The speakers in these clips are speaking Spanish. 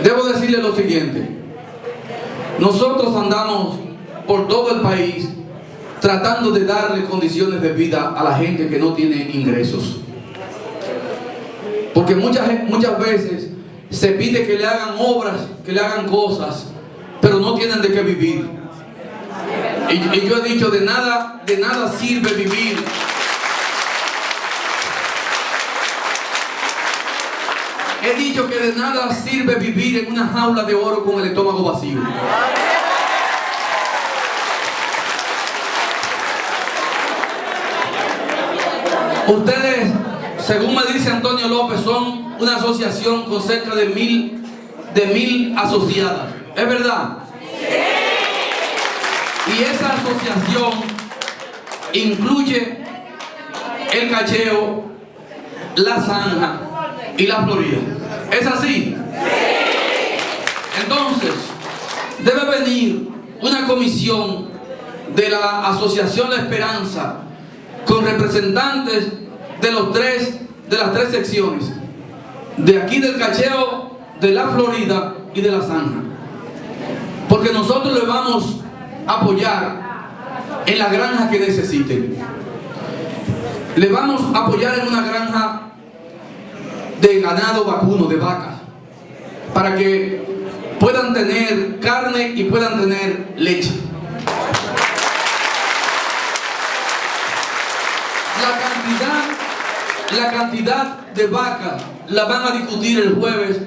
Debo decirle lo siguiente: nosotros andamos por todo el país tratando de darle condiciones de vida a la gente que no tiene ingresos, porque muchas veces se pide que le hagan obras, que le hagan cosas, pero no tienen de qué vivir. Y yo he dicho, de nada sirve vivir. He dicho que de nada sirve vivir en una jaula de oro con el estómago vacío. Ustedes, según me dice Antonio López, son una asociación con cerca de mil asociadas. ¿Es verdad? Y esa asociación incluye el Cacheo, la Zanja y la Florida. ¿Es así? Entonces, debe venir una comisión de la Asociación La Esperanza con representantes de las tres secciones, de aquí del Cacheo, de la Florida y de la Zanja, porque nosotros le vamos a apoyar en la granja que necesiten. Le vamos a apoyar en una granja de ganado vacuno, de vacas, para que puedan tener carne y puedan tener leche. La cantidad de vacas la van a discutir el jueves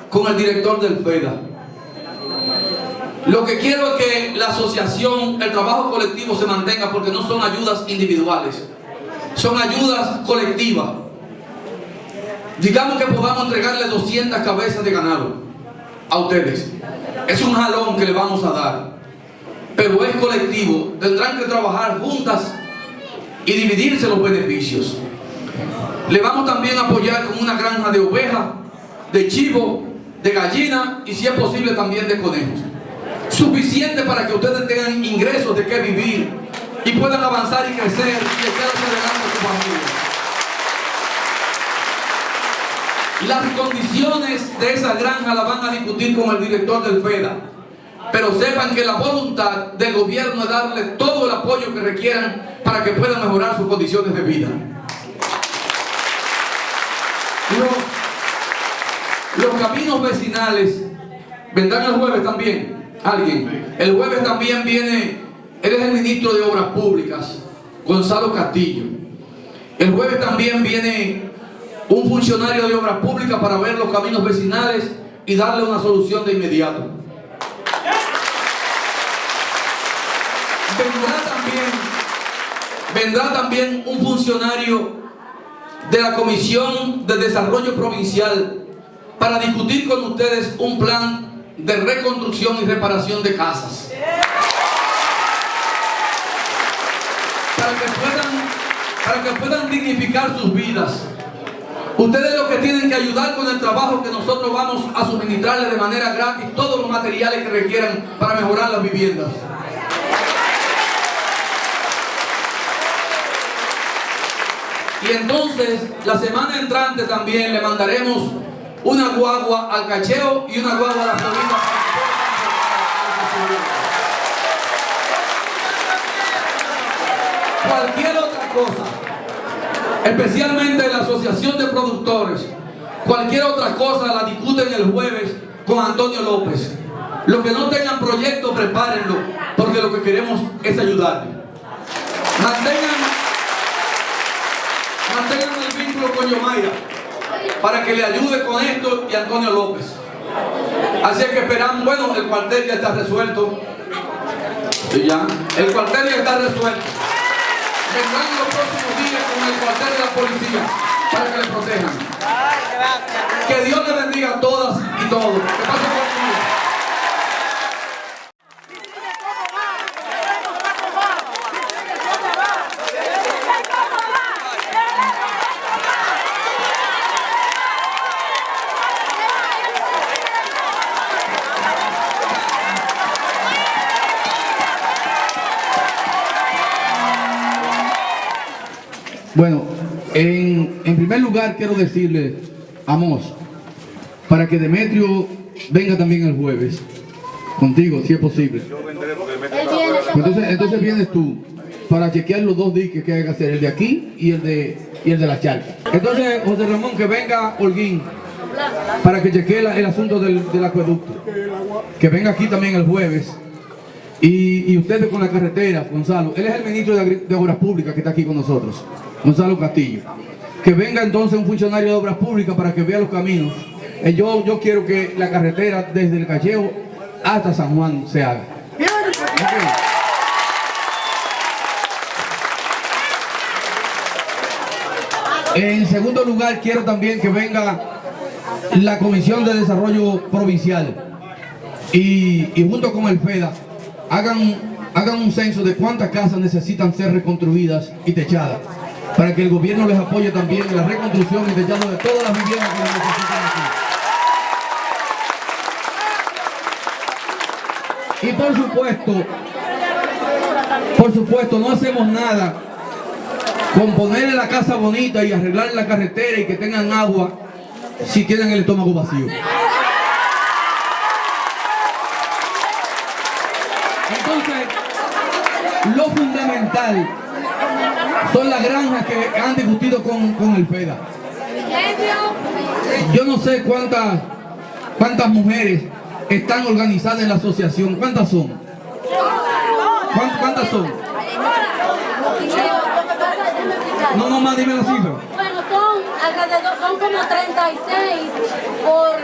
con el director del FEDA. Lo que quiero es que la asociación, el trabajo colectivo se mantenga, porque no son ayudas individuales, son ayudas colectivas. Digamos que podamos entregarle 200 cabezas de ganado a ustedes. Es un jalón que le vamos a dar, pero es colectivo. Tendrán que trabajar juntas y dividirse los beneficios. Le vamos también a apoyar con una granja de ovejas, de chivo, de gallina y, si es posible, también de conejos. Suficiente para que ustedes tengan ingresos de qué vivir y puedan avanzar y crecer y echarse adelante su familia. Las condiciones de esa granja las van a discutir con el director del FEDA, pero sepan que la voluntad del gobierno es darle todo el apoyo que requieran para que puedan mejorar sus condiciones de vida. Los caminos vecinales vendrán el jueves también. ¿Alguien? El jueves también viene, él es el ministro de Obras Públicas, Gonzalo Castillo. El jueves también viene un funcionario de Obras Públicas para ver los caminos vecinales y darle una solución de inmediato. Vendrá también un funcionario de la Comisión de Desarrollo Provincial para discutir con ustedes un plan de reconstrucción y reparación de casas, para que puedan dignificar sus vidas. Ustedes lo que tienen que ayudar con el trabajo que nosotros vamos a suministrarles de manera gratis, todos los materiales que requieran para mejorar las viviendas. Y entonces, la semana entrante también le mandaremos una guagua al Cacheo y una guagua a la Florida. Cualquier otra cosa, especialmente la Asociación de Productores, cualquier otra cosa la discuten el jueves con Antonio López. Los que no tengan proyecto, prepárenlo, porque lo que queremos es ayudarles. Mantengan el vínculo con Yomaira para que le ayude con esto, y Antonio López. Así es que esperamos. Bueno, el cuartel ya está resuelto. Ya, el cuartel ya está resuelto. Vendrán los próximos días con el cuartel de la policía para que le protejan. Que Dios le bendiga a todas y todos. Que pasen buen día. Bueno, en primer lugar quiero decirle, Amos, para que Demetrio venga también el jueves. Contigo, si es posible. Entonces vienes tú para chequear los dos diques que hay que hacer, el de aquí y el de la charca. Entonces, José Ramón, que venga Holguín para que chequee el asunto del acueducto. Que venga aquí también el jueves. Y ustedes con la carretera, Gonzalo. Él es el ministro de Obras Públicas que está aquí con nosotros, Gonzalo Castillo. Que venga entonces un funcionario de Obras Públicas para que vea los caminos. Yo quiero que la carretera desde el Callejero hasta San Juan se haga. Okay. En segundo lugar, quiero también que venga la Comisión de Desarrollo Provincial y junto con el FEDA hagan un censo de cuántas casas necesitan ser reconstruidas y techadas, para que el gobierno les apoye también en la reconstrucción y techado de todas las viviendas que necesitan aquí. Y por supuesto, no hacemos nada con ponerle la casa bonita y arreglar la carretera y que tengan agua si tienen el estómago vacío. Entonces, lo fundamental son las granjas que han discutido con el FEDA. Yo no sé cuántas mujeres están organizadas en la asociación. ¿Cuántas son? ¿Cuántas son? No más, dime la cifra. Bueno, son como 36 por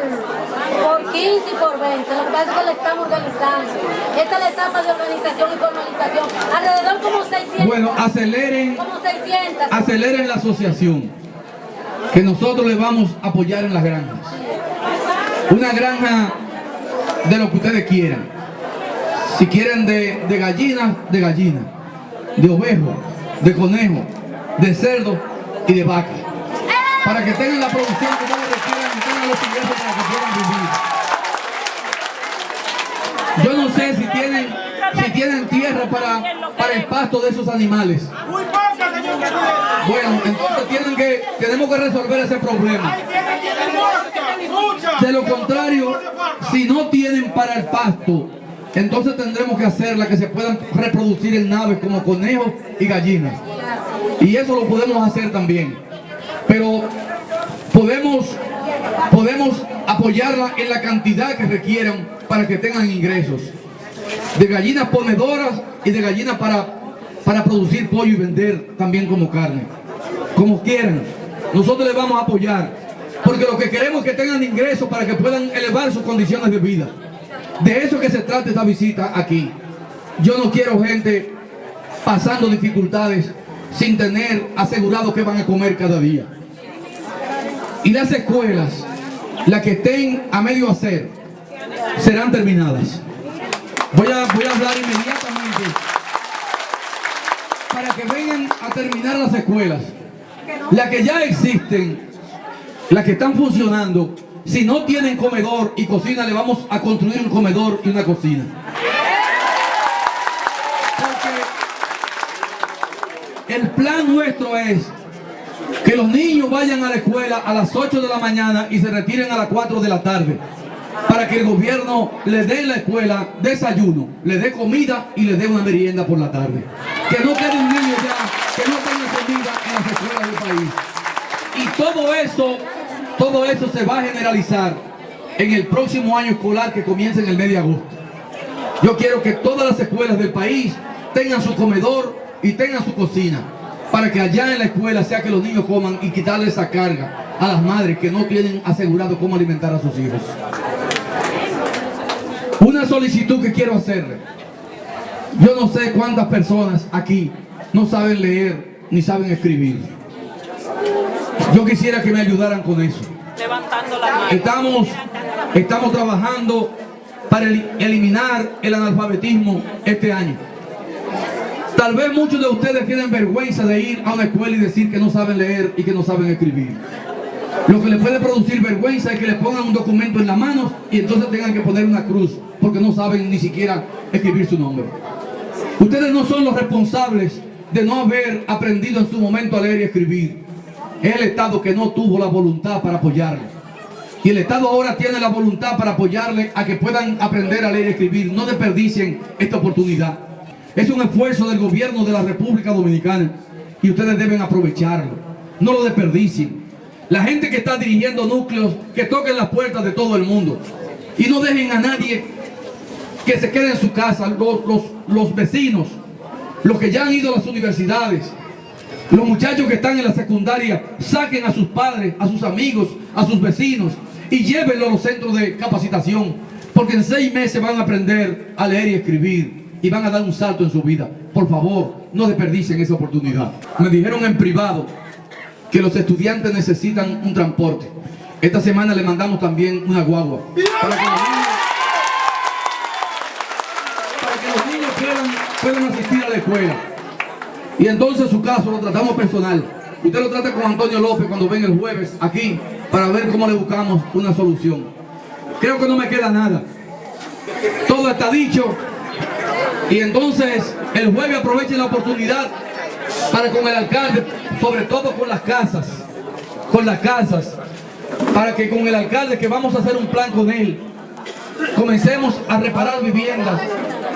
15 y por 20. Lo que pasa es que lo estamos organizando. Esta es la etapa de organización y formalización. Alrededor como 600. Bueno, aceleren la asociación, que nosotros les vamos a apoyar en las granjas. Una granja de lo que ustedes quieran. Si quieren de gallinas, de ovejo, de conejo, de cerdo y de vaca, para que tengan la producción que ustedes requieran y tengan los ingresos para que puedan vivir. Yo no sé si tienen tierra para el pasto de esos animales. Bueno, entonces tenemos que resolver ese problema. De lo contrario, si no tienen para el pasto, entonces tendremos que hacerla que se puedan reproducir en naves como conejos y gallinas. Y eso lo podemos hacer también. Pero podemos apoyarla en la cantidad que requieran para que tengan ingresos. De gallinas ponedoras y de gallinas para producir pollo y vender también como carne. Como quieran. Nosotros les vamos a apoyar. Porque lo que queremos es que tengan ingresos para que puedan elevar sus condiciones de vida. De eso que se trata esta visita aquí. Yo no quiero gente pasando dificultades sin tener asegurado que van a comer cada día. Y las escuelas, las que estén a medio hacer, serán terminadas. Voy a hablar inmediatamente para que vengan a terminar las escuelas. Las que ya existen, las que están funcionando. Si no tienen comedor y cocina, le vamos a construir un comedor y una cocina. Porque el plan nuestro es que los niños vayan a la escuela a las 8 de la mañana y se retiren a las 4 de la tarde. Para que el gobierno le dé en la escuela desayuno, le dé comida y le dé una merienda por la tarde. Que no quede un niño ya que no tenga comida en las escuelas del país. Y todo eso se va a generalizar en el próximo año escolar que comienza en el mes de agosto. Yo quiero que todas las escuelas del país tengan su comedor y tengan su cocina, para que allá en la escuela sea que los niños coman y quitarle esa carga a las madres que no tienen asegurado cómo alimentar a sus hijos. Una solicitud que quiero hacerle. Yo no sé cuántas personas aquí no saben leer ni saben escribir. Yo quisiera que me ayudaran con eso. Levantando la mano. Estamos trabajando para eliminar el analfabetismo este año. Tal vez muchos de ustedes tienen vergüenza de ir a una escuela y decir que no saben leer y que no saben escribir. Lo que les puede producir vergüenza es que les pongan un documento en la mano y entonces tengan que poner una cruz porque no saben ni siquiera escribir su nombre. Ustedes no son los responsables de no haber aprendido en su momento a leer y escribir. Es el Estado que no tuvo la voluntad para apoyarlos. Y el Estado ahora tiene la voluntad para apoyarle a que puedan aprender a leer y escribir. No desperdicien esta oportunidad. Es un esfuerzo del gobierno de la República Dominicana y ustedes deben aprovecharlo. No lo desperdicien. La gente que está dirigiendo núcleos, que toquen las puertas de todo el mundo y no dejen a nadie que se quede en su casa. Los vecinos, los que ya han ido a las universidades, los muchachos que están en la secundaria, saquen a sus padres, a sus amigos, a sus vecinos y llévenlo a los centros de capacitación, porque en 6 meses van a aprender a leer y escribir y van a dar un salto en su vida. Por favor, no desperdicien esa oportunidad. Me dijeron en privado que los estudiantes necesitan un transporte. Esta semana le mandamos también una guagua para que los niños puedan asistir a la escuela. Y entonces su caso lo tratamos personal. Usted lo trata con Antonio López cuando venga el jueves aquí para ver cómo le buscamos una solución. Creo que no me queda nada. Todo está dicho. Y entonces el jueves aprovechen la oportunidad para con el alcalde, sobre todo con las casas, para que con el alcalde, que vamos a hacer un plan con él, comencemos a reparar viviendas,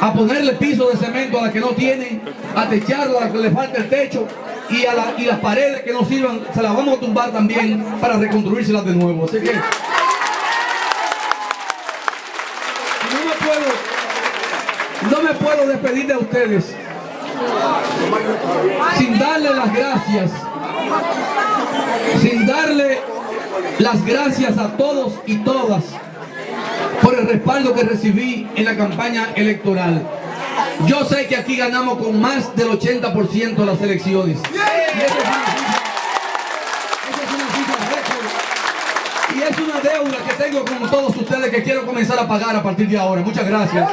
a ponerle piso de cemento a las que no tienen, a techar a las que le falta el techo y las paredes que no sirvan, se las vamos a tumbar también para reconstruírselas de nuevo. Así que no me puedo despedir de ustedes sin darle las gracias a todos y todas por el respaldo que recibí en la campaña electoral. Yo sé que aquí ganamos con más del 80% de las elecciones. Y es una deuda que tengo con todos ustedes que quiero comenzar a pagar a partir de ahora. Muchas gracias.